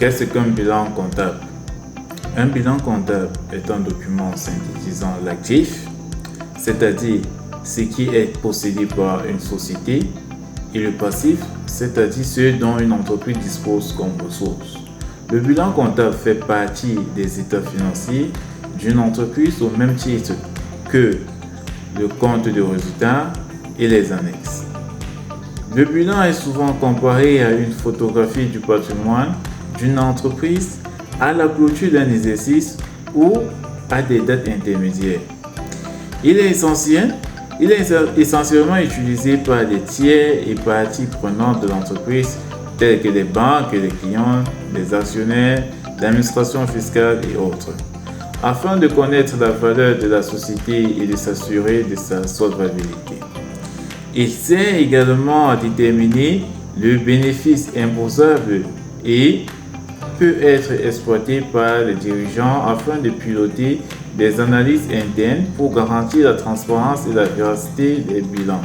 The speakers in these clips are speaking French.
Qu'est-ce qu'un bilan comptable? Un bilan comptable est un document synthétisant l'actif, c'est-à-dire ce qui est possédé par une société, et le passif, c'est-à-dire ce dont une entreprise dispose comme ressources. Le bilan comptable fait partie des états financiers d'une entreprise au même titre que le compte de résultats et les annexes. Le bilan est souvent comparé à une photographie du patrimoine d'une entreprise, à la clôture d'un exercice ou à des dates intermédiaires. Il est essentiellement utilisé par les tiers et parties prenantes de l'entreprise telles que les banques, les clients, les actionnaires, l'administration fiscale et autres, afin de connaître la valeur de la société et de s'assurer de sa solvabilité. Il sert également à déterminer le bénéfice imposable et peut être exploité par les dirigeants afin de piloter des analyses internes pour garantir la transparence et la véracité des bilans.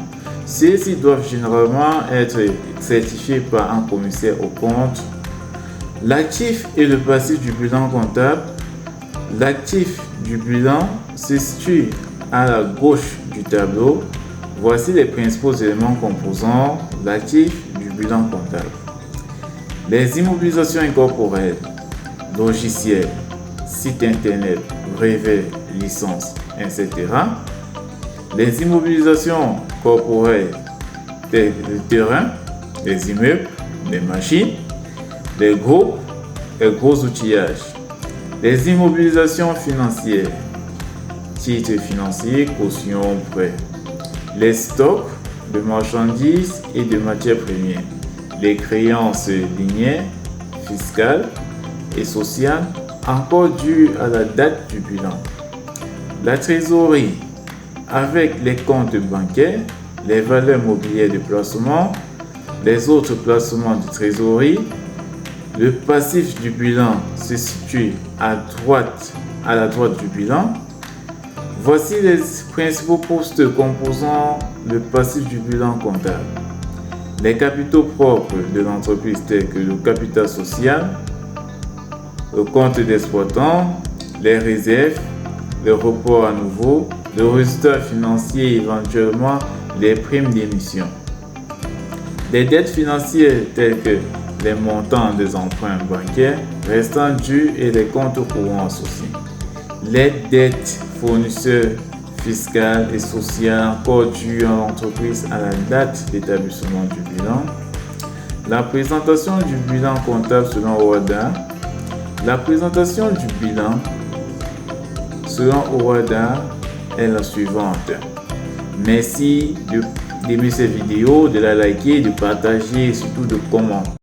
Ceux-ci doivent généralement être certifiés par un commissaire aux comptes. L'actif et le passif du bilan comptable. L'actif du bilan se situe à la gauche du tableau. Voici les principaux éléments composant l'actif du bilan comptable. Les immobilisations incorporelles, logiciels, sites internet, brevets, licences, etc. Les immobilisations corporelles, telles que le terrain, les immeubles, les machines, les groupes et gros outillages. Les immobilisations financières, titres financiers, caution, prêts. Les stocks de marchandises et de matières premières. Les créances linéaires, fiscales et sociales, encore dues à la date du bilan. La trésorerie, avec les comptes bancaires, les valeurs mobilières de placement, les autres placements de trésorerie. Le passif du bilan se situe à la droite du bilan. Voici les principaux postes composant le passif du bilan comptable. Les capitaux propres de l'entreprise tels que le capital social, le compte d'exploitant, les réserves, le report à nouveau, le résultat financier et éventuellement les primes d'émission. Les dettes financières telles que les montants des emprunts bancaires restant dus et les comptes courants associés. Les dettes fournisseurs fiscales et sociales encore dues à l'entreprise à la date d'établissement du bilan. La présentation du bilan comptable selon OHADA. La présentation du bilan selon OHADA est la suivante. Merci d'aimer cette vidéo, de la liker, de partager et surtout de commenter.